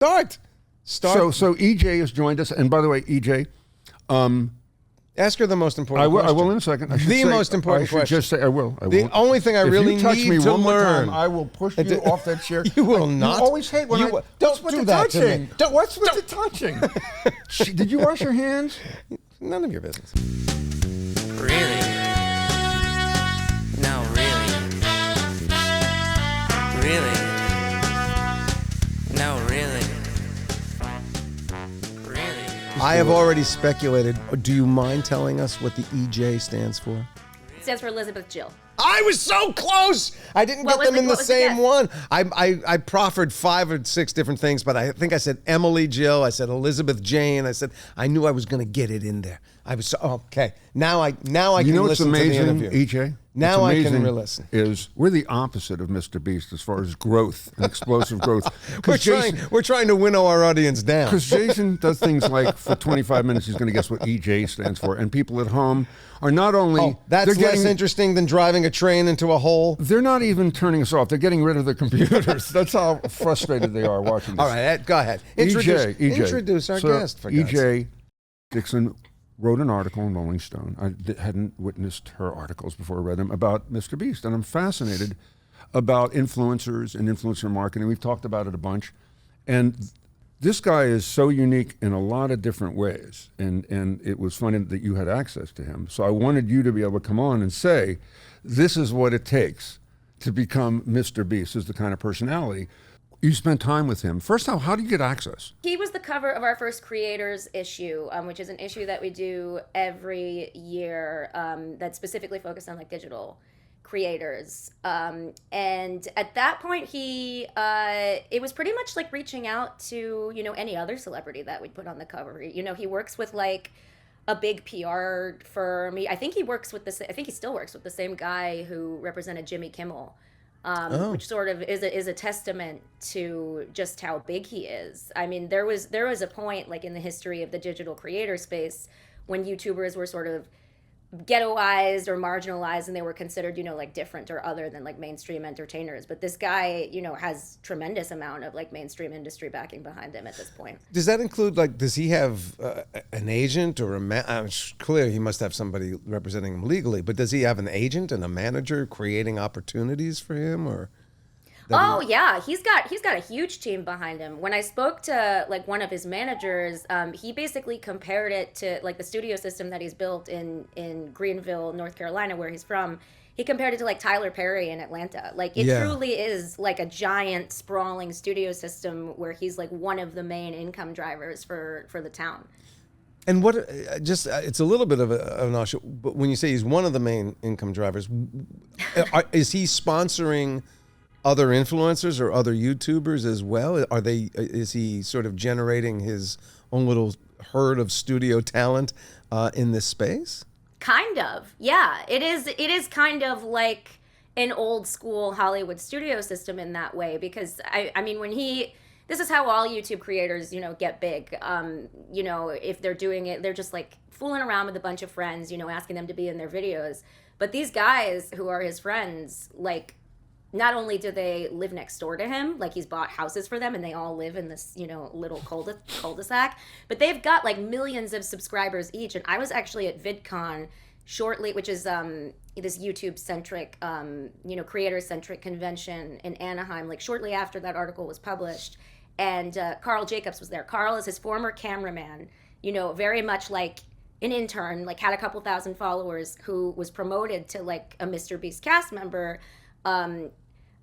Start. So EJ has joined us, and by the way, EJ, ask her the most important question. I will in a second. The most important question. Just say I will. The only thing I really need to learn. If you touch me one more time, I will push you off that chair. You will not. You always hate when don't do that to me. What's with the touching? Did you wash your hands? None of your business. Really? No, really? Really? No, really? Really? I have already speculated. Do you mind telling us what the EJ stands for? It stands for Elizabeth Jill. I was so close. I didn't get them in the same one. I proffered 5 or 6 different things, but I think I said Emily Jill. I said Elizabeth Jane. I knew I was going to get it in there. I was okay. Now I can listen to the interview. EJ? Now I can listen. We're the opposite of MrBeast as far as growth and explosive growth. We're trying to winnow our audience down. Because Jason does things like for 25 minutes he's going to guess what EJ stands for, and people at home are not only that's less interesting than driving a train into a hole. They're not even turning us off. They're getting rid of their computers. That's how frustrated they are watching this. All right, go ahead. Introduce our guest. For Ej Dickson wrote an article in Rolling Stone. I hadn't witnessed her articles before I read them about MrBeast, and I'm fascinated about influencers and influencer marketing. We've talked about it a bunch, and this guy is so unique in a lot of different ways, and it was funny that you had access to him. So I wanted you to be able to come on and say, this is what it takes to become MrBeast. This is the kind of personality. You spent time with him. First off, how do you get access? He was the cover of our first creators issue, which is an issue that we do every year that's specifically focused on like digital creators. And at that point, it was pretty much like reaching out to, any other celebrity that we'd put on the cover. He works with like a big PR firm. I think he still works with the same guy who represented Jimmy Kimmel. Which sort of is a testament to just how big he is. I mean, there was a point like in the history of the digital creator space when YouTubers were sort of ghettoized or marginalized, and they were considered, like different or other than like mainstream entertainers. But this guy, has tremendous amount of like mainstream industry backing behind him at this point. Does that include does he have an agent or clearly he must have somebody representing him legally, but does he have an agent and a manager creating opportunities for him or? Yeah, he's got a huge team behind him. When I spoke to like one of his managers, he basically compared it to like the studio system that he's built in Greenville, North Carolina, where he's from. He compared it to like Tyler Perry in Atlanta. Like it truly is like a giant sprawling studio system where he's like one of the main income drivers for the town. And it's a little bit of an offshoot, but when you say he's one of the main income drivers, is he sponsoring other influencers or other YouTubers as well? Is he sort of generating his own little herd of studio talent in this space? Kind of. Yeah. It is kind of like an old school Hollywood studio system in that way, because I mean this is how all YouTube creators, get big. If they're doing it, they're just like fooling around with a bunch of friends, asking them to be in their videos. But these guys who are his friends, like, not only do they live next door to him, like he's bought houses for them and they all live in this, little cul-de-sac, but they've got like millions of subscribers each. And I was actually at VidCon shortly, which is this YouTube-centric, creator-centric convention in Anaheim, like shortly after that article was published. And Carl Jacobs was there. Carl is his former cameraman, very much like an intern, like had a couple thousand followers, who was promoted to like a MrBeast cast member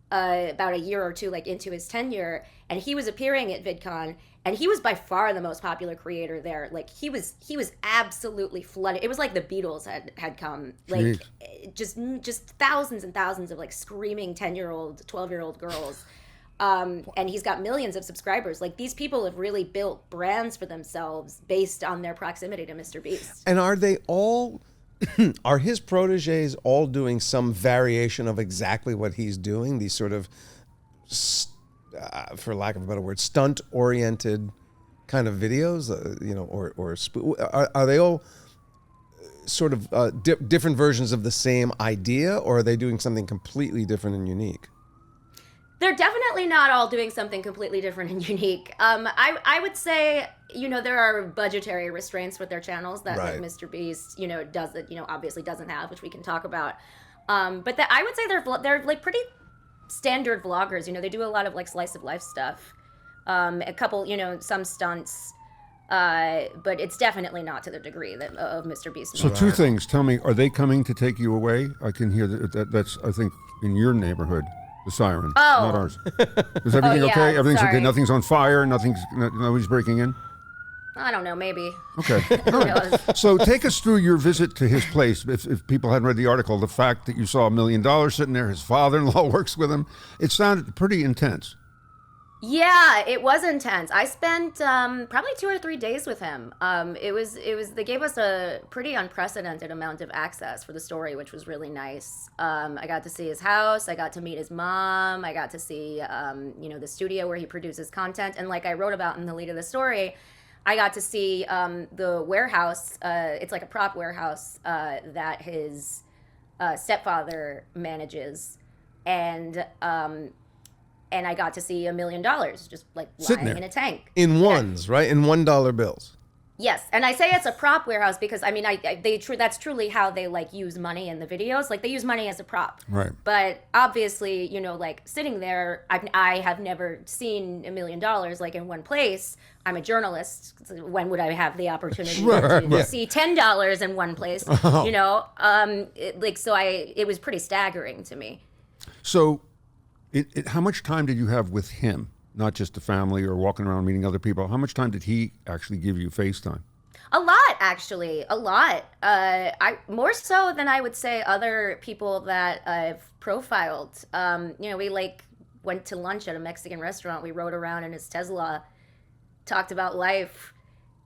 about a year or two like into his tenure, and he was appearing at VidCon, and he was by far the most popular creator there. Like he was absolutely flooded. It was like the Beatles had come. Like just thousands and thousands of like screaming 10-year-old, 12-year-old girls. And he's got millions of subscribers. Like these people have really built brands for themselves based on their proximity to MrBeast. And are they all are his proteges all doing some variation of exactly what he's doing? These sort of, for lack of a better word, stunt-oriented kind of videos, are they all sort of different versions of the same idea, or are they doing something completely different and unique? They're definitely not all doing something completely different and unique. I would say, there are budgetary restraints with their channels that Right. like MrBeast, obviously doesn't have, which we can talk about. But I would say they're like pretty standard vloggers. They do a lot of like slice of life stuff. A couple, some stunts. But it's definitely not to the degree of MrBeast. So two things. Tell me, are they coming to take you away? I can hear that's I think in your neighborhood, the siren, not ours. Is everything yeah, okay? Everything's okay. sorry. Nothing's on fire. Nobody's breaking in. I don't know, maybe. Okay. Who knows? So take us through your visit to his place. If people hadn't read the article, the fact that you saw $1 million sitting there, his father-in-law works with him, it sounded pretty intense. Yeah, it was intense. I spent probably 2 or 3 days with him. They gave us a pretty unprecedented amount of access for the story, which was really nice. I got to see his house. I got to meet his mom. I got to see, the studio where he produces content. And like I wrote about in the lead of the story, I got to see the warehouse. It's like a prop warehouse that his stepfather manages. And I got to see $1 million just like Sitting lying there. in a tank. In ones, right? In $1 bills. Yes, and I say it's a prop warehouse because that's truly how they like use money in the videos. Like they use money as a prop. Right. But obviously, like sitting there, I have never seen $1 million like in one place. I'm a journalist. When would I have the opportunity to see $10 in one place? It was pretty staggering to me. So, how much time did you have with him? Not just the family or walking around meeting other people. How much time did he actually give you FaceTime? A lot, actually. A lot. I more so than I would say other people that I've profiled. We like went to lunch at a Mexican restaurant. We rode around in his Tesla, talked about life.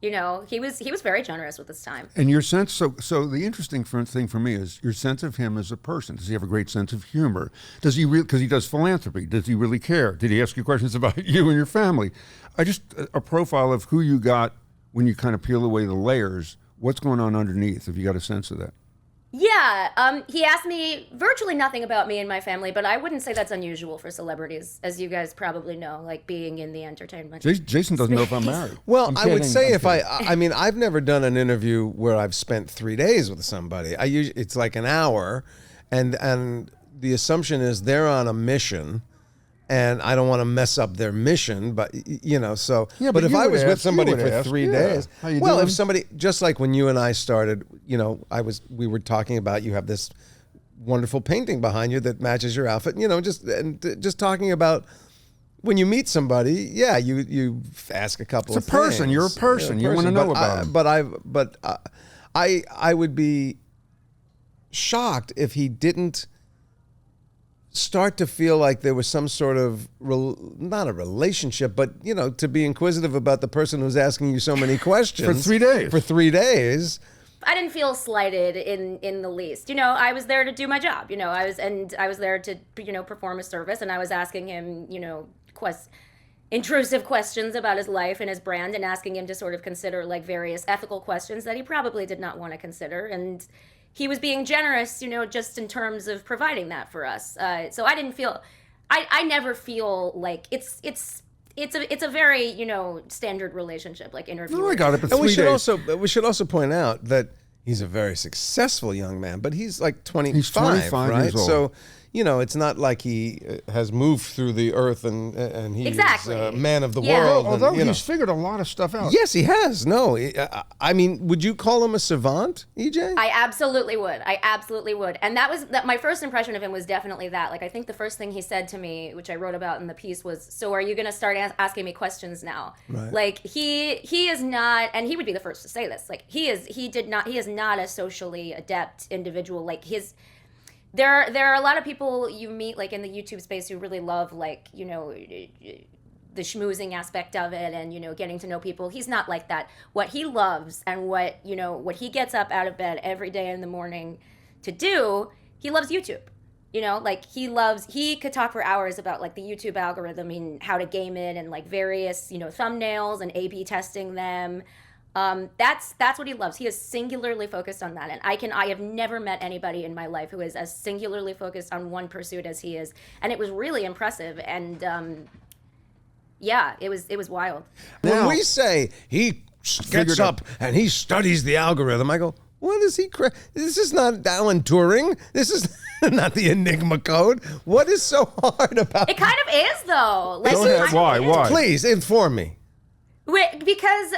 He was very generous with his time. And your sense, so the interesting thing for me is your sense of him as a person. Does he have a great sense of humor? Does he because he does philanthropy? Does he really care? Did he ask you questions about you and your family? A profile of who you got when you kind of peel away the layers. What's going on underneath? If you got a sense of that. Yeah, he asked me virtually nothing about me and my family, but I wouldn't say that's unusual for celebrities, as you guys probably know, like being in the entertainment. Jason doesn't know if I'm married. Well, I would say I've never done an interview where I've spent 3 days with somebody. It's like an hour, and the assumption is they're on a mission, and I don't want to mess up their mission, but so. Yeah, but if you I would was ask, with somebody you would for ask, 3 yeah. days, How you well, doing? if somebody just like when you and I started, we were talking about you have this wonderful painting behind you that matches your outfit, just talking about. When you meet somebody, yeah, you ask a couple of things. It's a person. You're a person. You want to know about him. But I would be shocked if he didn't start to feel like there was some sort of not a relationship, but to be inquisitive about the person who's asking you so many questions For 3 days. For 3 days. I didn't feel slighted in the least. I was there to do my job. I was there to perform a service, and I was asking him intrusive questions about his life and his brand, and asking him to sort of consider like various ethical questions that he probably did not want to consider. And he was being generous, just in terms of providing that for us. So I didn't feel, I never feel like it's a very standard relationship, like interview. No, I got it. But And 3 days. we should also point out that he's a very successful young man, but he's like 25, He's 25 right? years old. So, it's not like he has moved through the earth and he's Exactly. a man of the Yeah. world. Although and, he's figured a lot of stuff out. yes, he has. No, I mean, would you call him a savant, EJ? I absolutely would. And that my first impression of him was definitely that. Like, I think the first thing he said to me, which I wrote about in the piece, was, "So are you going to start asking me questions now?" Right. Like, he is not, and he would be the first to say this. Like, he is not a socially adept individual. Like, there are a lot of people you meet like in the YouTube space who really love like, the schmoozing aspect of it and, getting to know people. He's not like that. What he loves and what he gets up out of bed every day in the morning to do, he loves YouTube. Like he could talk for hours about like the YouTube algorithm and how to game it and like various, thumbnails and A/B testing them. That's what he loves. He is singularly focused on that, and I have never met anybody in my life who is as singularly focused on one pursuit as he is, and it was really impressive. And yeah, it was wild. When Now- we say he gets up and he studies the algorithm, I go, what is he? This is not Alan Turing. This is not the Enigma code. What is so hard about It kind of is though. Like, Go it ahead. kind Why? of is. Why? Please inform me. Because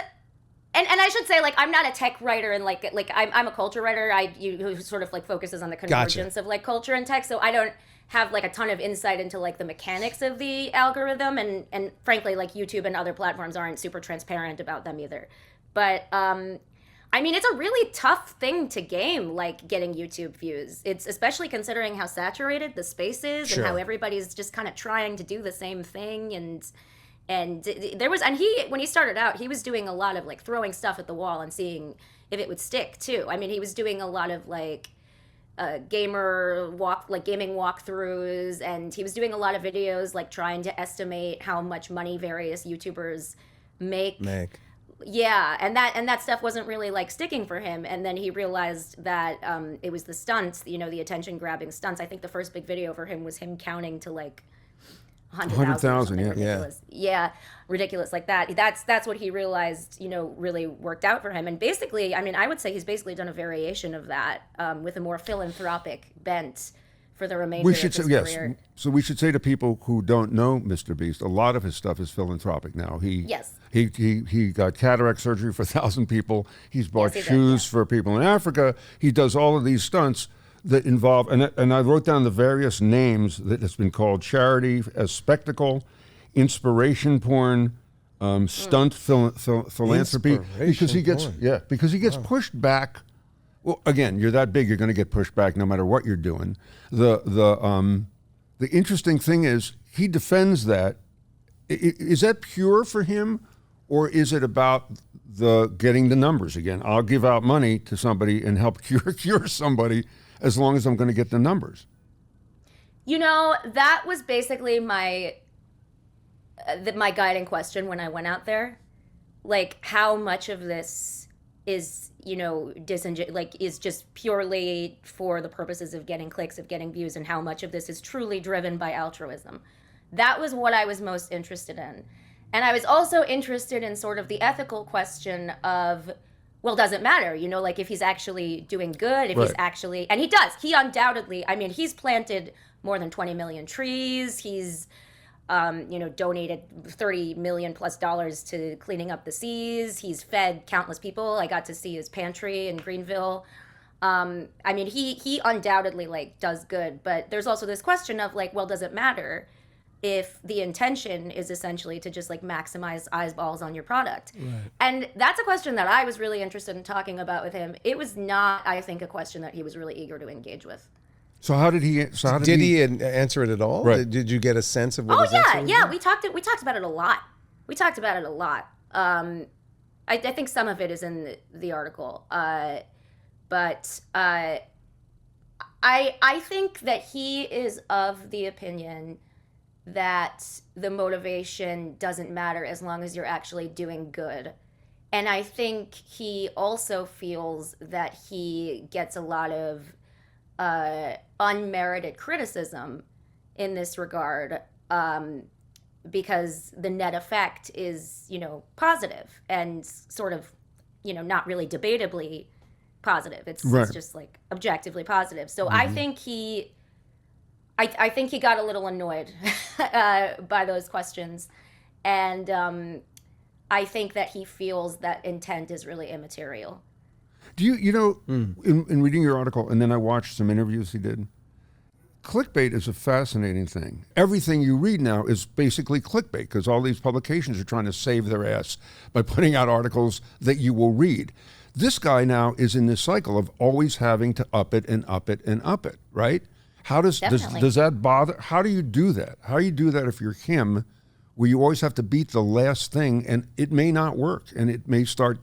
and I should say, like, I'm not a tech writer, and like I'm a culture writer. Who sort of like focuses on the convergence of like culture and tech. So I don't have like a ton of insight into like the mechanics of the algorithm, and frankly, like YouTube and other platforms aren't super transparent about them either. But I mean, it's a really tough thing to game, like getting YouTube views. It's especially considering how saturated the space is Sure. and how everybody's just kind of trying to do the same thing. And there was, and he, when he started out, he was doing a lot of like throwing stuff at the wall and seeing if it would stick too. I mean, he was doing a lot of like gaming walkthroughs, and he was doing a lot of videos like trying to estimate how much money various YouTubers make. Yeah, and that stuff wasn't really like sticking for him. And then he realized that it was the stunts, the attention grabbing stunts. I think the first big video for him was him counting to like 100,000, yeah. ridiculous. Yeah, ridiculous like that. That's what he realized, really worked out for him. And basically, I mean, I would say he's basically done a variation of that with a more philanthropic bent for the remainder of his career. So we should say to people who don't know MrBeast, a lot of his stuff is philanthropic now. He got cataract surgery for 1,000 people. He's bought shoes for people in Africa. He does all of these stunts that involve, and I wrote down the various names that has been called: charity, as spectacle, inspiration porn, stunt philanthropy. Because he gets pushed back. Well, again, you're that big, you're going to get pushed back no matter what you're doing. The interesting thing is he defends that. Is that pure for him, or is it about getting the numbers again? I'll give out money to somebody and help cure somebody as long as I'm going to get the numbers. That was basically my guiding question when I went out there. Like, how much of this is, is just purely for the purposes of getting clicks, of getting views, and how much of this is truly driven by altruism. That was what I was most interested in. And I was also interested in sort of the ethical question of, well, does it matter? Like if he's actually doing good, if he's actually, and he does, he undoubtedly, I mean, he's planted more than 20 million trees. He's, donated $30 million plus to cleaning up the seas. He's fed countless people. I got to see his pantry in Greenville. I mean, he undoubtedly like does good, but there's also this question of like, well, does it matter if the intention is essentially to just like maximize eyeballs on your product? Right. And that's a question that I was really interested in talking about with him. It was not, I think, a question that he was really eager to engage with. So how did he? Did he answer it at all? Right. Did you get a sense of what his answer answer was? Yeah. We talked about it a lot. I think some of it is in the article, but I think that he is of the opinion that the motivation doesn't matter as long as you're actually doing good. And I think he also feels that he gets a lot of unmerited criticism in this regard, because the net effect is, positive and sort of, not really debatably positive. It's just like objectively positive. So I think I think he got a little annoyed by those questions. And I think that he feels that intent is really immaterial. Do in reading your article, and then I watched some interviews he did, clickbait is a fascinating thing. Everything you read now is basically clickbait because all these publications are trying to save their ass by putting out articles that you will read. This guy now is in this cycle of always having to up it and up it and up it, right? How does that bother? How do you do that? How do you do that if you're him, where you always have to beat the last thing, and it may not work, and it may start,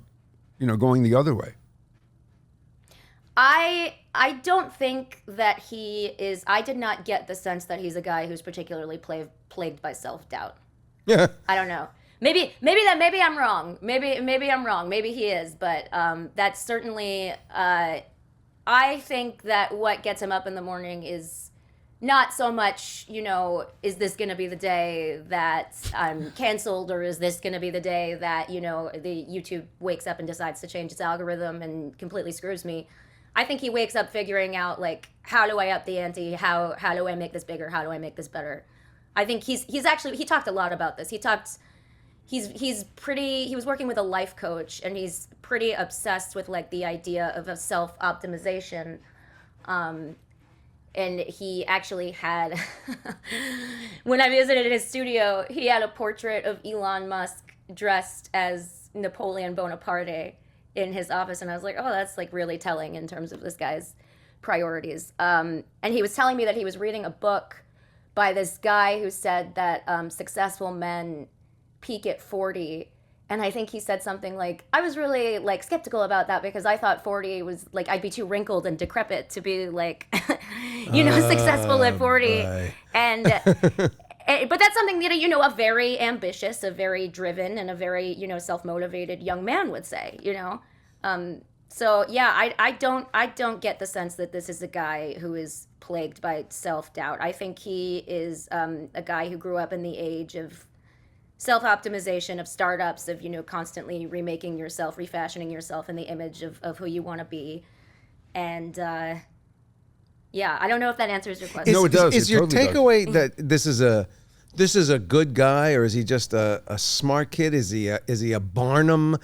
going the other way? I don't think that he is. I did not get the sense that he's a guy who's particularly plagued by self-doubt. Yeah. I don't know. maybe I'm wrong. Maybe I'm wrong. Maybe he is, but that's certainly. I think that what gets him up in the morning is not so much, is this going to be the day that I'm canceled, or is this going to be the day that, the YouTube wakes up and decides to change its algorithm and completely screws me. I think he wakes up figuring out, like, how do I up the ante? How do I make this bigger? How do I make this better? I think he talked a lot about this. He was working with a life coach, and he's pretty obsessed with, like, the idea of a self-optimization. And he actually had, when I visited his studio, he had a portrait of Elon Musk dressed as Napoleon Bonaparte in his office. And I was like, oh, that's, like, really telling in terms of this guy's priorities. And he was telling me that he was reading a book by this guy who said that successful men peak at 40. And I think he said something like, I was really, like, skeptical about that because I thought 40 was, like, I'd be too wrinkled and decrepit to be, like, successful at 40. Right. And but that's something that, a very ambitious, a very driven, and a very, self-motivated young man would say, So yeah, I don't get the sense that this is a guy who is plagued by self-doubt. I think he is a guy who grew up in the age of self-optimization, of startups, of, constantly remaking yourself, refashioning yourself in the image of who you want to be. And yeah, I don't know if that answers your question. No, it does. Is It your totally does. takeaway that this is a good guy, or is he just a smart kid? Is he a Barnum?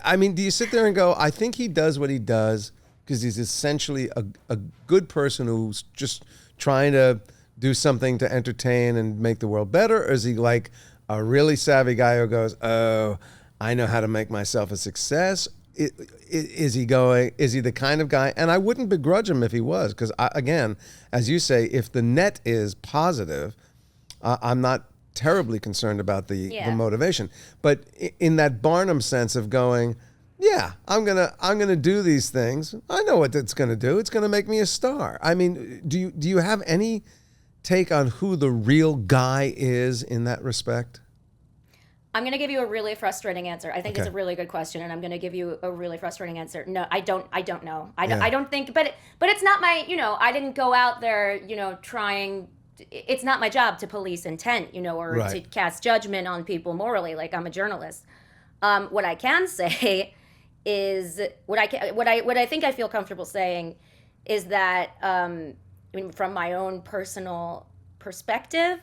I mean, do you sit there and go, I think he does what he does because he's essentially a good person who's just trying to do something to entertain and make the world better? Or is he like a really savvy guy who goes, oh, I know how to make myself a success? Is he the kind of guy? And I wouldn't begrudge him if he was, because again, as you say, if the net is positive, I'm not terribly concerned about the motivation. But in that Barnum sense of going, yeah, I'm gonna do these things. I know what it's gonna do. It's gonna make me a star. I mean, do you have any take on who the real guy is in that respect? I'm going to give you a really frustrating answer. I think Okay. it's a really good question, and I'm going to give you a really frustrating answer. No, I don't know. I don't think, but it's not my, I didn't go out there, trying, it's not my job to police intent, or Right. to cast judgment on people morally. Like, I'm a journalist. What I can say is what I think I feel comfortable saying is that, from my own personal perspective,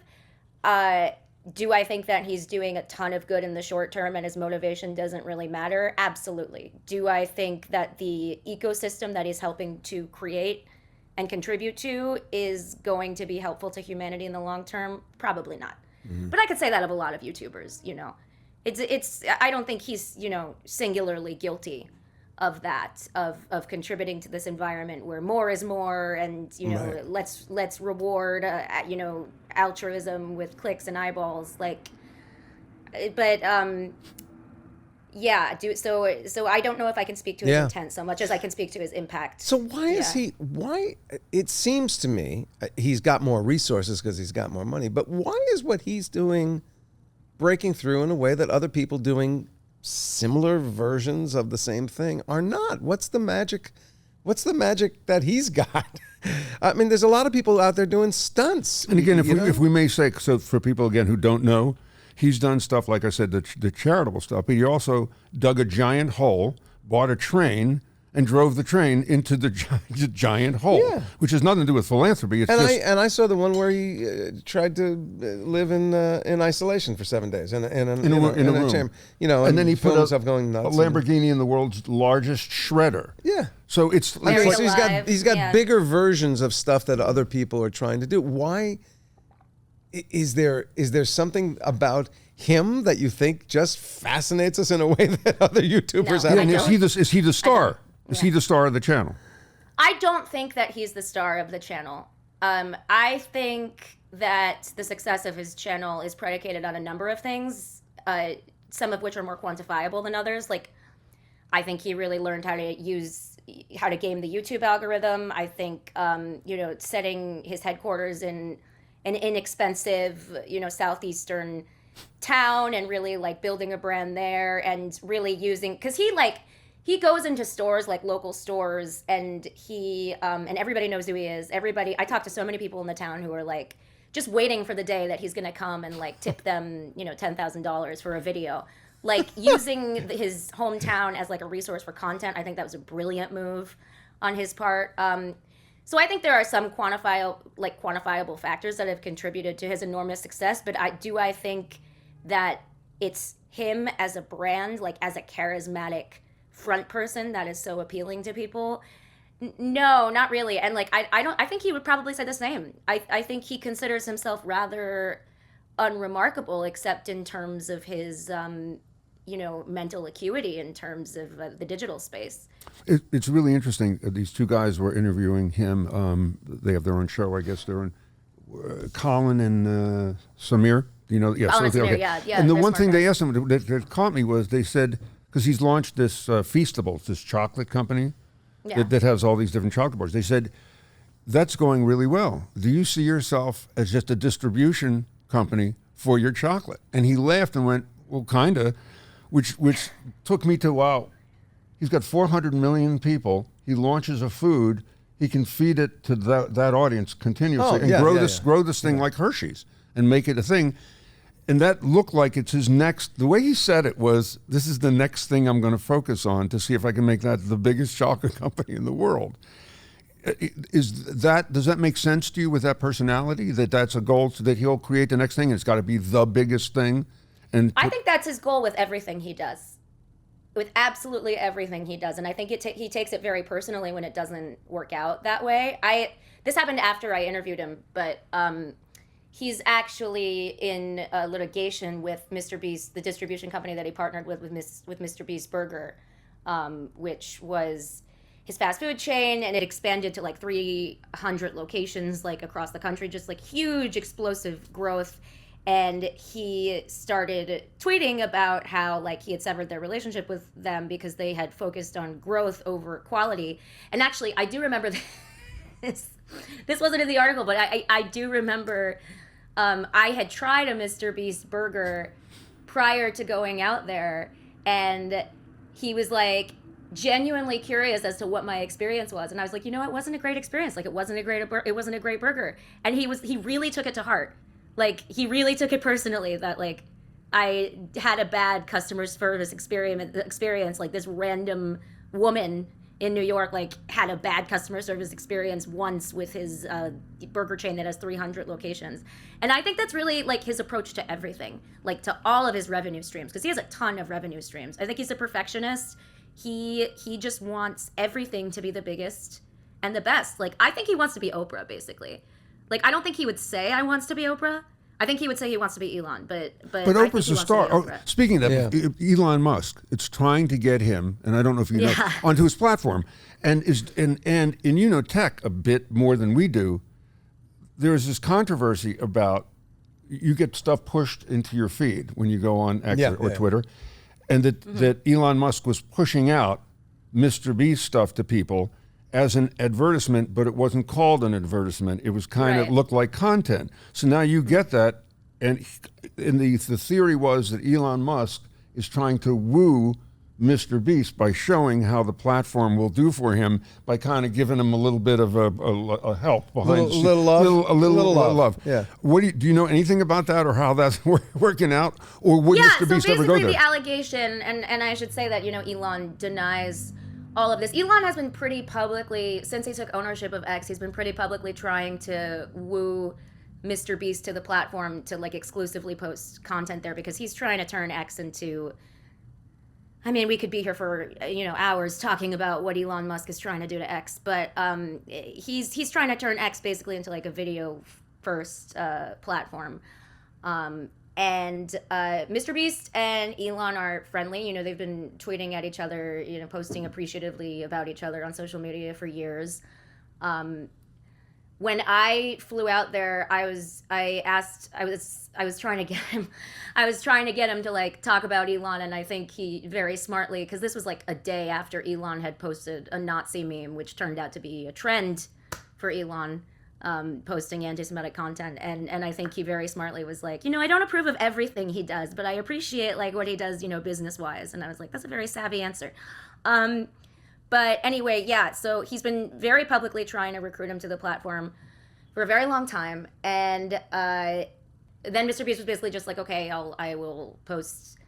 do I think that he's doing a ton of good in the short term and his motivation doesn't really matter? Absolutely. Do I think that the ecosystem that he's helping to create and contribute to is going to be helpful to humanity in the long term? Probably not. Mm-hmm. But I could say that of a lot of YouTubers, It's I don't think he's, singularly guilty of that, of contributing to this environment where more is more, and Right. let's reward altruism with clicks and eyeballs, like. But yeah, so I don't know if I can speak to his intent so much as I can speak to his impact. So why it seems to me he's got more resources because he's got more money, but why is what he's doing breaking through in a way that other people doing similar versions of the same thing are not? What's the magic that he's got? I mean, there's a lot of people out there doing stunts. And again, if we may say, so for people, again, who don't know, he's done stuff, like I said, the charitable stuff, but he also dug a giant hole, bought a train, and drove the train into the giant hole, which has nothing to do with philanthropy. It's I saw the one where he tried to live in isolation for 7 days in a room. chamber, and then he put himself going nuts. a Lamborghini in the world's largest shredder. Yeah. So it's So Buried like, alive. he's got Yeah. bigger versions of stuff that other people are trying to do. Why is there something about him that you think just fascinates us in a way that other YouTubers No. have? yeah, and is he the star? Is he Yeah. the star of the channel? I don't think that he's the star of the channel. I think that the success of his channel is predicated on a number of things, some of which are more quantifiable than others. Like, I think he really learned how to game the YouTube algorithm. I think, setting his headquarters in an inexpensive, southeastern town and really like building a brand there and really using, because he goes into stores, like local stores, and and everybody knows who he is. I talk to so many people in the town who are like just waiting for the day that he's gonna come and like tip them, $10,000 for a video. Like using his hometown as like a resource for content. I think that was a brilliant move on his part. So I think there are some quantifiable factors that have contributed to his enormous success, but I think that it's him as a brand, like as a charismatic front person that is so appealing to people. No, not really. And like I think he would probably say the same. I think he considers himself rather unremarkable, except in terms of his mental acuity in terms of the digital space. It's really interesting. These two guys were interviewing him. They have their own show, I guess. They're on Colin and Samir. Colin and Samir, yeah. And the one thing they asked him that caught me was they said, because he's launched this Feasable, this chocolate company that has all these different chocolate bars. They said, that's going really well. Do you see yourself as just a distribution company for your chocolate? And he laughed and went, well, kind of, which took me to, wow, he's got 400 million people. He launches a food. He can feed it to that audience continuously grow this thing like Hershey's and make it a thing. And that looked like it's his next, the way he said it was, this is the next thing I'm going to focus on to see if I can make that the biggest chocolate company in the world. Does that make sense to you with that personality, that's a goal, so that he'll create the next thing and it's got to be the biggest thing? I think that's his goal with everything he does. With absolutely everything he does. And I think he takes it very personally when it doesn't work out that way. This happened after I interviewed him, but he's actually in litigation with MrBeast, the distribution company that he partnered with MrBeast Burger, which was his fast food chain, and it expanded to like 300 locations like across the country, just like huge explosive growth. And he started tweeting about how like he had severed their relationship with them because they had focused on growth over quality. And actually, I do remember this. This wasn't in the article, but I do remember I had tried a MrBeast burger prior to going out there, and he was like genuinely curious as to what my experience was. And I was like, it wasn't a great experience. Like it wasn't a great burger. And he really took it to heart. Like, he really took it personally that, like, I had a bad customer service experience. Like, this random woman in New York, like, had a bad customer service experience once with his burger chain that has 300 locations. And I think that's really, like, his approach to everything. Like, to all of his revenue streams. Because he has a ton of revenue streams. I think he's a perfectionist. He just wants everything to be the biggest and the best. Like, I think he wants to be Oprah, basically. Like, I don't think he would say I wants to be Oprah. I think he would say he wants to be Elon, but Oprah's a star. Speaking of that, Elon Musk, it's trying to get him, and I don't know if you know, onto his platform, and tech a bit more than we do. There's this controversy about you get stuff pushed into your feed when you go on X or Twitter, and that Elon Musk was pushing out MrBeast stuff to people as an advertisement, but it wasn't called an advertisement. It was kind of looked like content. So now you get that, and the theory was that Elon Musk is trying to woo MrBeast by showing how the platform will do for him by kind of giving him a little bit of a help behind a little love. Yeah. Do you know anything about that, or how that's working out, or would MrBeast ever go there? So basically, the allegation, and I should say that Elon denies all of this. Elon has been pretty publicly, since he took ownership of X, he's been pretty publicly trying to woo MrBeast to the platform to like exclusively post content there, because he's trying to turn X into, I mean, we could be here for hours talking about what Elon Musk is trying to do to X, but he's trying to turn X basically into like a video first platform. And MrBeast and Elon are friendly. They've been tweeting at each other, posting appreciatively about each other on social media for years. When I flew out there, I was trying to get him. I was trying to get him to like talk about Elon, and I think he very smartly, because this was like a day after Elon had posted a Nazi meme, which turned out to be a trend for Elon. posting anti-Semitic content, and I think he very smartly was like, I don't approve of everything he does, but I appreciate like what he does, business-wise. And I was like, that's a very savvy answer. But anyway, yeah, so he's been very publicly trying to recruit him to the platform for a very long time, and then MrBeast was basically just like, okay, I'll post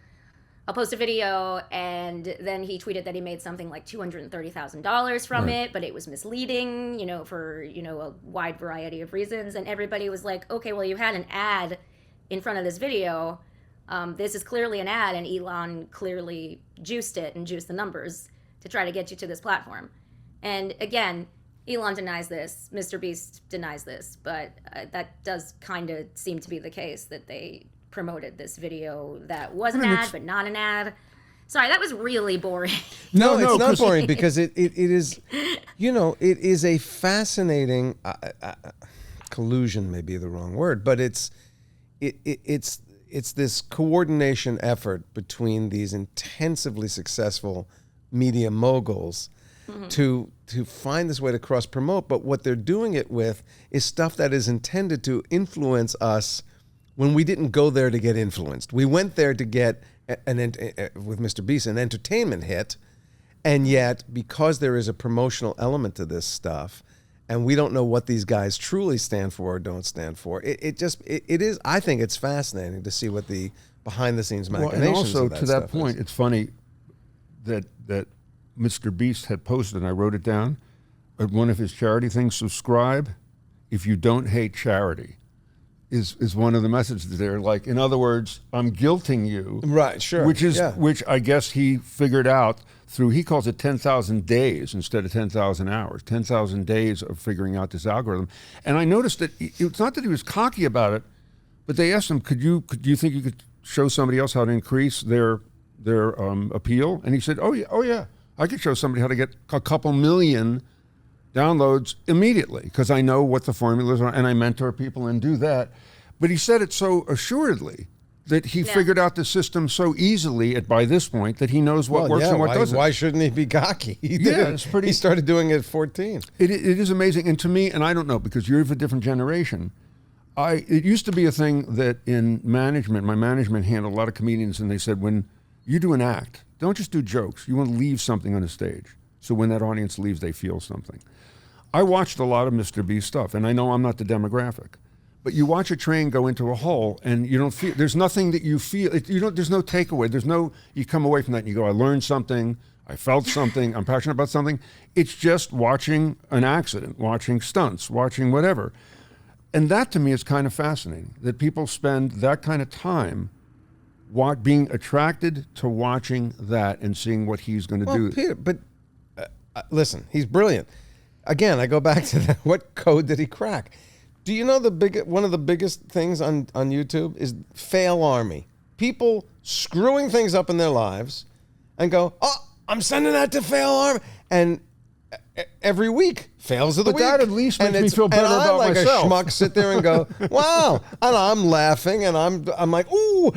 a video, and then he tweeted that he made something like $230,000 from it, but it was misleading, for a wide variety of reasons, and everybody was like, okay, well, you had an ad in front of this video. This is clearly an ad, and Elon clearly juiced it and juiced the numbers to try to get you to this platform. And again, Elon denies this, MrBeast denies this, but that does kind of seem to be the case, that they promoted this video that was an ad, but not an ad. Sorry, that was really boring. No, it's not boring, because it is, it is a fascinating, collusion may be the wrong word, but it's this coordination effort between these intensively successful media moguls to find this way to cross promote. But what they're doing it with is stuff that is intended to influence us when we didn't go there to get influenced. We went there to get with MrBeast an entertainment hit, and yet because there is a promotional element to this stuff, and we don't know what these guys truly stand for or don't stand for, it is. I think it's fascinating to see what the behind the scenes machinations. And also of that to that stuff point, is. it's funny that MrBeast had posted, and I wrote it down at one of his charity things. Subscribe if you don't hate charity. Is one of the messages there. Like, in other words, I'm guilting you. Right, sure. Which I guess he figured out through, he calls it 10,000 days instead of 10,000 hours, 10,000 days of figuring out this algorithm. And I noticed that it's not that he was cocky about it, but they asked him, do you think you could show somebody else how to increase their appeal? And he said, oh yeah, I could show somebody how to get a couple million downloads immediately, because I know what the formulas are and I mentor people and do that. But he said it so assuredly that he figured out the system so easily by this point that he knows what works and what doesn't. Why shouldn't he be cocky? He started doing it at 14. It is amazing. And to me, and I don't know, because you're of a different generation, it used to be a thing that in management, my management handled a lot of comedians, and they said, when you do an act, don't just do jokes. You want to leave something on the stage. So when that audience leaves, they feel something. I watched a lot of MrBeast stuff, and I know I'm not the demographic, but you watch a train go into a hole, and you don't feel. There's nothing that you feel. There's no takeaway. You come away from that and you go, I learned something. I felt something. I'm passionate about something. It's just watching an accident, watching stunts, watching whatever, and that to me is kind of fascinating. That people spend that kind of time being attracted to watching that and seeing what he's going to do. Peter, but listen, he's brilliant. Again, I go back to that. What code did he crack? Do you know one of the biggest things on YouTube is fail army? People screwing things up in their lives and go, oh, I'm sending that to fail army. And every week, fails of the week. But that at least makes me feel better about myself. And I, like a schmuck, sit there and go, wow. And I'm laughing, and I'm like, ooh,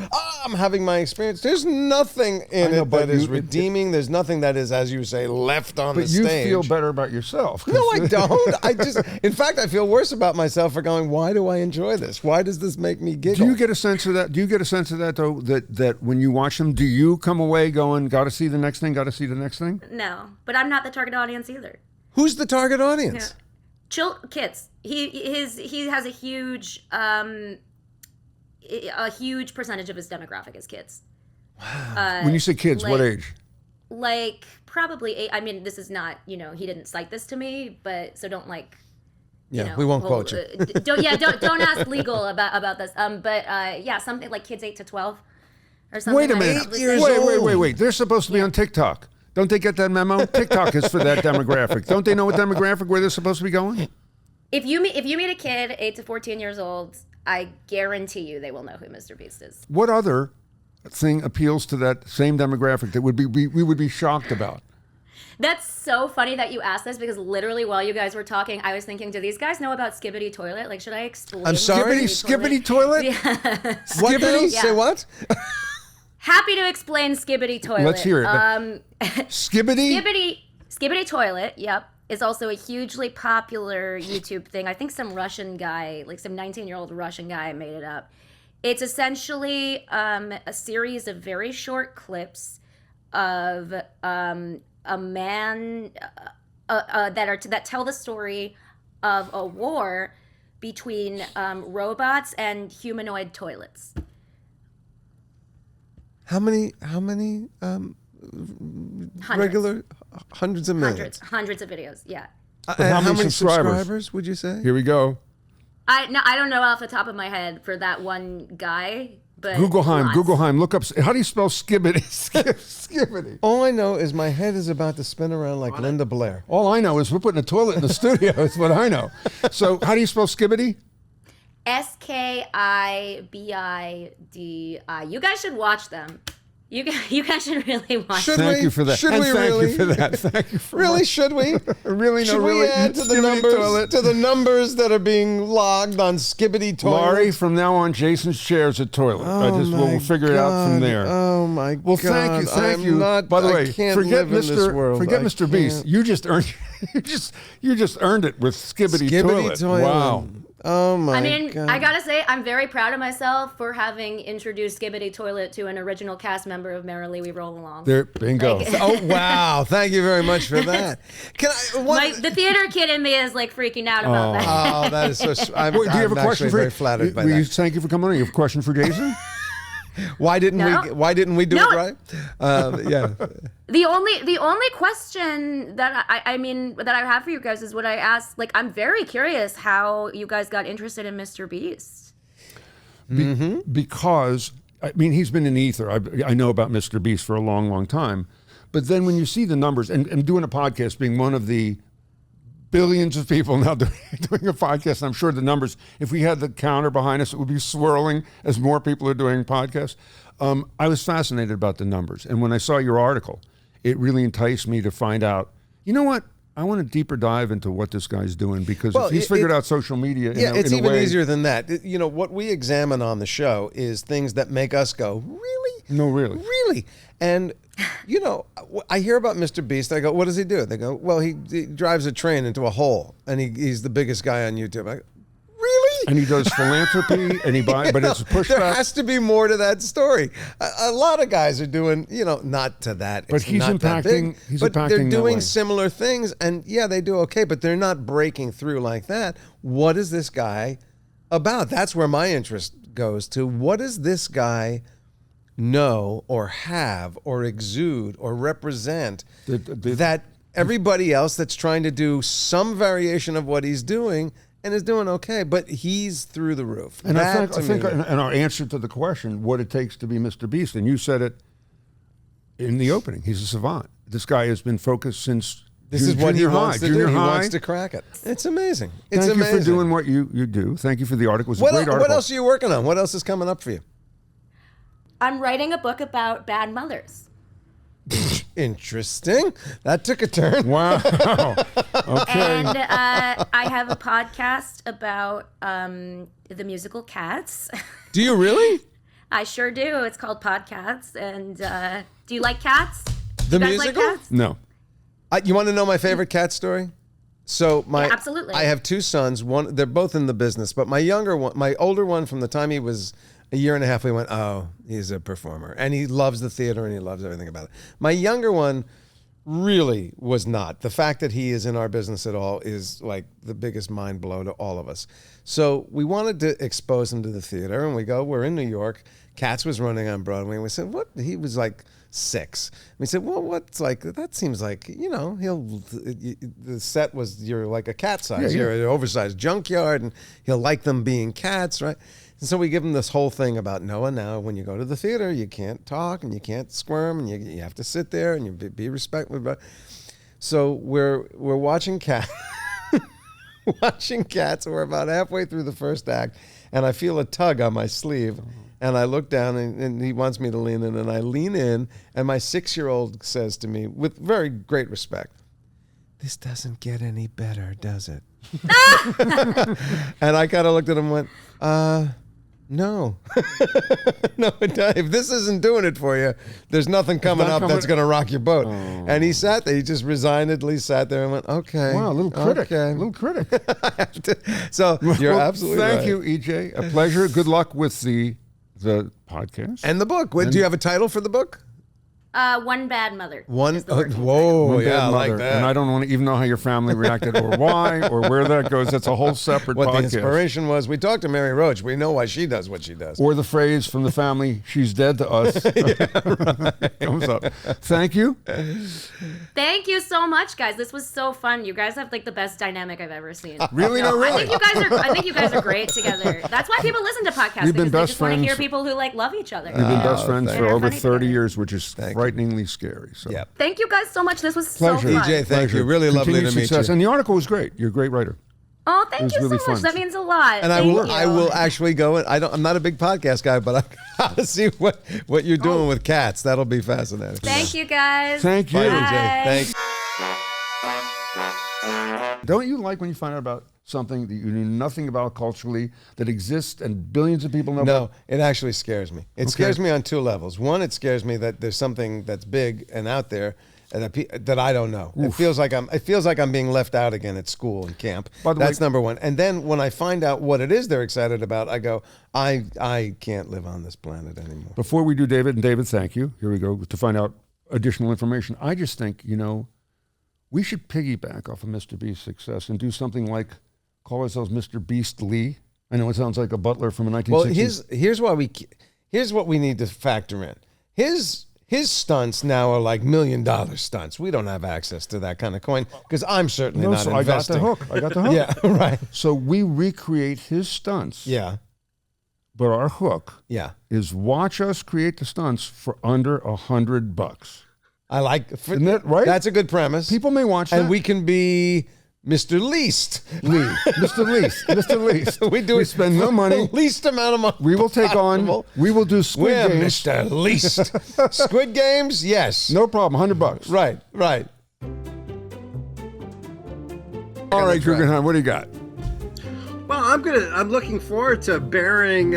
I'm having my experience. There's nothing in it that is redeeming. There's nothing that is, as you say, left on the stage. But you feel better about yourself. No, I don't. In fact, I feel worse about myself for going, why do I enjoy this? Why does this make me giggle? Do you get a sense of that? Though, that when you watch them, do you come away going, got to see the next thing, got to see the next thing? No, but I'm not the target audience either. Who's the target audience? Yeah. Kids. He has a huge percentage of his demographic is kids. Wow. When you say kids, what age? Like probably 8. I mean, this is not, he didn't cite this to me, but so don't we won't quote you. Don't ask legal about this. Something like kids 8 to 12 or something. Wait a minute. 8 years old. Wait. They're supposed to be on TikTok. Don't they get that memo? TikTok is for that demographic. Don't they know what demographic where they're supposed to be going? If you meet a kid 8 to 14 years old, I guarantee you they will know who MrBeast is. What other thing appeals to that same demographic that we would be shocked about? That's so funny that you asked this, because literally while you guys were talking, I was thinking, do these guys know about Skibbity Toilet? Like, should I explain? I'm sorry? Skibbity Toilet? Yeah. Skibbity? Yeah. Say what? Happy to explain Skibbity Toilet. Let's hear it. Skibbity? Skibbity Toilet, yep. is also a hugely popular YouTube thing. I think some Russian guy, like some 19-year-old Russian guy, made it up. It's essentially a series of very short clips of a man that tell the story of a war between robots and humanoid toilets. How many regular hundreds of millions? Hundreds of videos, yeah. But how many subscribers would you say? Here we go. I don't know off the top of my head for that one guy, but Googleheim, look up, how do you spell skibbity? Skibbity. All I know is my head is about to spin around like Linda Blair. All I know is we're putting a toilet in the studio. That's what I know. So how do you spell skibbity? Skibidi. You guys should watch them. You guys should really watch them. Thank you for that. Should and we thank really? you for that. Thank you for Really? Should we? Really? Should No, we really. add to the Skibbity numbers toilet. to the numbers that are being logged on Skibbity Toilet? Laurie, from now on, Jason's chair is a toilet. We'll figure it out from there. Oh my Well, God! thank you. By the way, forget Mr. Beast. You just earned, you just earned it with Skibbity Toilet. Wow. Oh my God! I gotta say, I'm very proud of myself for having introduced Skibbity Toilet to an original cast member of Merrily We Roll Along. There, bingo. Oh wow! Thank you very much for that. Can I? The theater kid in me is like freaking out about that. Oh, that is so. I'm, Wait, do you have a question for? Very flattered by that. Thank you for coming on. You have a question for Jason? Why didn't we do it right? Yeah. The only question that I have for you guys is what I asked. Like, I'm very curious how you guys got interested in MrBeast. Because I mean, he's been in the ether. I know about MrBeast for a long, long time. But then when you see the numbers, and doing a podcast, being one of the billions of people now doing a podcast, I'm sure the numbers, if we had the counter behind us, it would be swirling as more people are doing podcasts. I was fascinated about the numbers. And when I saw your article, it really enticed me to find out, you know what? I want a deeper dive into what this guy's doing, because if he's figured out social media it's in a even way, easier than that. You know, what we examine on the show is things that make us go, really? No, really. Really? And, you know, I hear about MrBeast. I go, what does he do? They go, well, he drives a train into a hole, and he's the biggest guy on YouTube. I go, really? And he does philanthropy, and he buys, but it's pushback. There has to be more to that story. A lot of guys are doing, you know, not to that. But he's not that impacting. big, He's but impacting. they're doing that way. similar things, and yeah, they do okay, but they're not breaking through like that. What is this guy about? That's where my interest goes to. What does this guy know or have or exude or represent that everybody else that's trying to do some variation of what he's doing and is doing okay, but he's through the roof. And I think in our answer to the question, what it takes to be MrBeast, and you said it in the opening, he's a savant. This guy has been focused since this is what he wants to do. He high. wants to crack it. It's amazing. It's Thank amazing. you for doing what you do. Thank you for the article. It was a great article. What else are you working on? What else is coming up for you? I'm writing a book about bad mothers. Interesting. That took a turn. Wow. Okay. And I have a podcast about the musical Cats. Do you really? I sure do. It's called Podcats. And do you like cats? The you guys musical? Like cats? No. You want to know my favorite cat story? So Yeah, absolutely. I have two sons. One, they're both in the business, but my older one, from the time he was a year and a half, we went, oh, he's a performer, and he loves the theater and he loves everything about it. My younger one really was not. The fact that he is in our business at all is like the biggest mind blow to all of us. So we wanted to expose him to the theater, and we're in New York. Cats was running on Broadway, and we said, what? He was like 6. We said, well, what's like, that seems like, you know, the set was, you're like a cat size. Yeah. You're an oversized junkyard, and he'll like them being cats, right? And so we give him this whole thing about, Noah, now when you go to the theater, you can't talk and you can't squirm and you have to sit there and you be respectful. So we're watching cats. Watching cats. We're about halfway through the first act, and I feel a tug on my sleeve. And I look down, and he wants me to lean in, and I lean in, and my 6-year-old says to me, with very great respect, "This doesn't get any better, does it?" And I kind of looked at him and went, No. No, if this isn't doing it for you, there's nothing coming up that's going to rock your boat. Oh. And he sat there. He just resignedly sat there and went, okay. Wow, a little critic. Okay. A little critic. So you're Well, absolutely right. Thank you, EJ. A pleasure. Good luck with the podcast. And the book. Do you have a title for the book? One Bad Mother. One. is the word. Whoa, One yeah, Bad I like Mother. that. And I don't want to even know how your family reacted or why or where that goes. That's a whole separate What podcast. the inspiration was. We talked to Mary Roach. We know why she does what she does. Or the phrase from the family, she's dead to us. Comes up. Thank you. Thank you so much, guys. This was so fun. You guys have like the best dynamic I've ever seen. Really? No, I really. think you guys are great together. That's why people listen to podcasts, We've been because they best just want to hear friends. people who like love each other. We've been best friends thank for you. over Funny 30 together. years, which is Thank you. frighteningly scary. So. Yep. Thank you guys so much. This was Pleasure. so fun. EJ, thank you. Really lovely Continued to meet success. you. And the article was great. You're a great writer. Oh, It thank was you really so much. fun. That means a lot. And Thank I you. will actually go. I'm not a big podcast guy, but I gotta see what you're doing with cats. That'll be fascinating. Thank you guys. Thank you. Bye, Bye. EJ. Thanks. Don't you like when you find out about something that you knew nothing about culturally that exists and billions of people know No, about? it actually scares me. It scares me on two levels. One, it scares me that there's something that's big and out there and that I don't know. It feels like I'm being left out again at school and camp. By the That's way- number one. And then when I find out what it is they're excited about, I go, I can't live on this planet anymore. Before we do David, and David, thank you. Here we go to find out additional information. I just think, we should piggyback off of MrBeast's success and do something like call ourselves MrBeast Lee. I know it sounds like a butler from a 1960s. Well, here's what we need to factor in. His stunts now are like $1 million stunts. We don't have access to that kind of coin because I'm certainly not so investing. I got the hook. Yeah, right. So we recreate his stunts. Yeah, But our hook yeah. is watch us create the stunts for under $100. I like. Isn't that right? That's a good premise. People may watch that. and we can be Mr. Least Lee. Mr. Least. Mr. Least. We spend no money. The least amount of money. We will take on. possible. We will do We're Squid Games. Mr. Least. Squid Games, yes. No problem. $100. Right. All right, Guggenheim. What do you got? Well, I'm looking forward to burying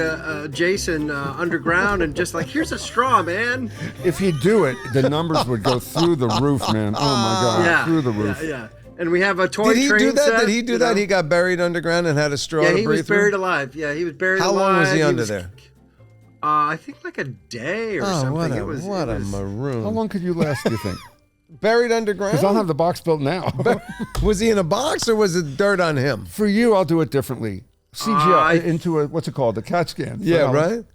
Jason underground and just like, here's a straw, man. If he'd do it, the numbers would go through the roof, man. Oh my God, Yeah, through the roof. Yeah. And we have a toy Did he train do that? set, Did he do that? He got buried underground and had a straw Yeah, to he breathe was buried through? alive. Yeah, he was buried How alive. long was he under was, there? I think like a day or Oh, something. what a it was maroon. How long could you last, do you think? Buried underground? Because I'll have the box built now. Was he in a box or was it dirt on him? For you, I'll do it differently. CGI into a, what's it called? The CAT scan. For Yeah, Alan.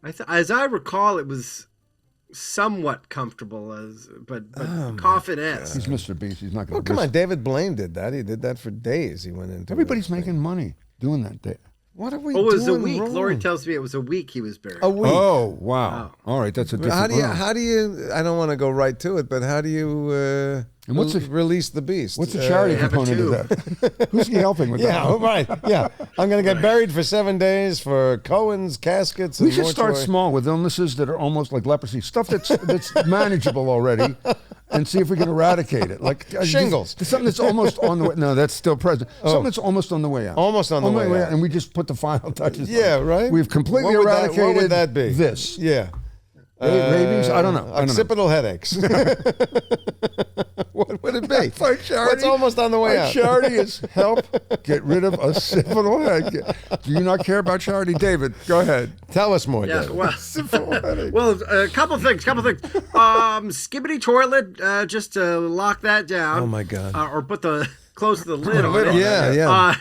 right? As I recall, it was somewhat comfortable, but coffin-esque. He's Mr. Beast. He's not going to. Well, come on. David Blaine did that. He did that for days. He went into Everybody's it. making money doing that. Day. What are we Oh, it doing was a week. wrong? Lori tells me it was a week he was buried. A week. Oh wow! All right, that's a different. How do you? I don't want to go right to it, but how do you And what's the- release the beast? What's the charity have a component of that? Who's he helping with Yeah, that? right. Yeah, I'm gonna get buried for 7 days for Cohen's caskets. We and should start mortuary. small with illnesses that are almost like leprosy, stuff that's manageable already, and see if we can eradicate it. Like Shingles. something that's almost on the way. No, that's still present. Something that's almost on the way out. Almost on the way out. and we just put the final touches. Yeah, on it. right. We've completely What would eradicated. What would that be? This. Yeah. Rabies? I don't know. Occipital headaches. What would it be? Our charity, What's almost on the way our out? charity is help get rid of occipital headache. Do you not care about charity? David, go ahead. Tell us more, Yeah, David. well, Occipital headache. well, a couple things. Skibbity toilet, just to lock that down. Oh, my God. Or close the lid on it. Yeah.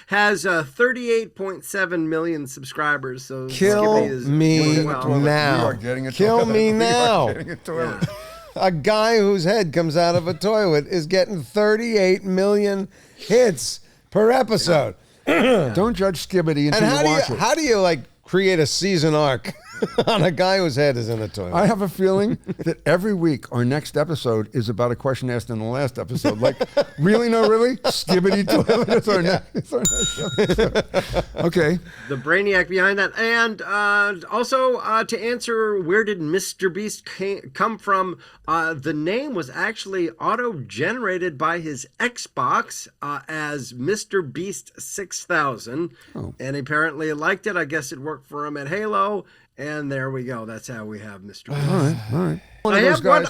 Has 38.7 million subscribers. So Kill Skibbity is me doing well. now. We are getting a Kill toilet. me We are now. getting a toilet. A guy whose head comes out of a toilet is getting 38 million hits per episode. Don't judge Skibbity until And you watch it. how do you like create a season arc on a guy whose head is in a toilet. I have a feeling that every week our next episode is about a question asked in the last episode. Like, really? No, really? Skibbity toilet. It's our next episode. Okay. The brainiac behind that. And also to answer where did MrBeast come from, the name was actually auto-generated by his Xbox as MrBeast 6000. Oh. And apparently liked it. I guess it worked for him at Halo. And there we go. That's how we have Mr. Beast. All right.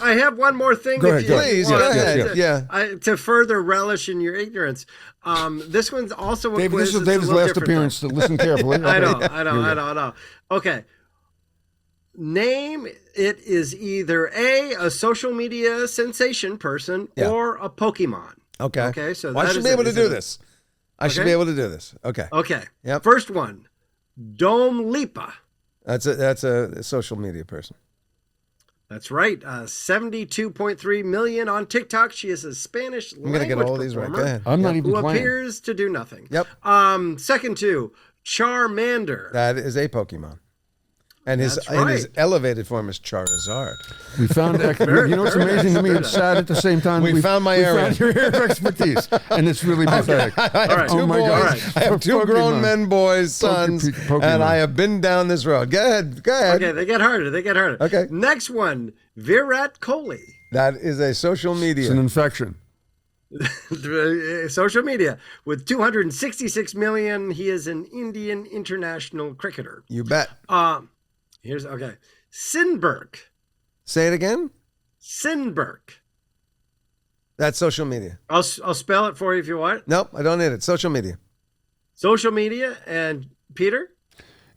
I have one more thing. Go ahead, go ahead. Please, want go ahead. to further relish in your ignorance. This one's also a Dave, quiz. this is It's a Dave's little last different, appearance. So listen carefully. I Okay. know. Okay. Name it is either a social media sensation person or a Pokemon. Okay. Okay. So I should be able to do this. I should be able to do this. Okay. Okay. Yep. First one, Dome Lipa. That's a social media person. That's right. 72.3 million on TikTok. She is a Spanish I'm gonna get all these right. Go ahead. I'm not even who playing. appears to do nothing. Yep. Second two, Charmander. That is a Pokemon. And his That's and his right. elevated form is Charizard. We found, you know what's amazing to me? It's sad at the same time. We found my area. found your area of expertise, and it's really pathetic. I have right. two Oh my boys. God. I have two grown Pokemon. men, boys, sons, Pokemon. and I have been down this road. Go ahead. Go ahead. Okay, they get harder. Okay. Next one, Virat Kohli. That is a social It's media. an infection. Social media with 266 million. He is an Indian international cricketer. You bet. Here's okay. Sinberg. Say it again. Sinberg. That's social media. I'll spell it for you if you want. Nope, I don't need it. Social media. Social media and Peter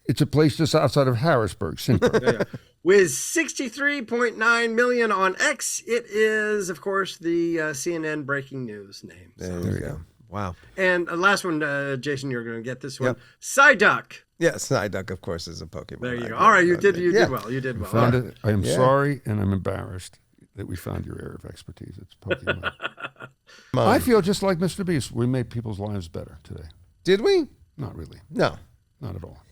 It's a place just outside of Harrisburg, Sinberg. with 63.9 million on X. It is, of course, the CNN breaking news name. There you go. Wow. And last one, Jason, you're going to get this one. Yep. Psyduck. Yes, Psyduck, of course, is a Pokemon. There you I go. get All right, it. you did Yeah. well. You did well. Found All right. it. I am Yeah. sorry, and I'm embarrassed that we found your area of expertise. It's Pokemon. Come on. I feel just like Mr. Beast. We made people's lives better today. Did we? Not really. No. Not at all.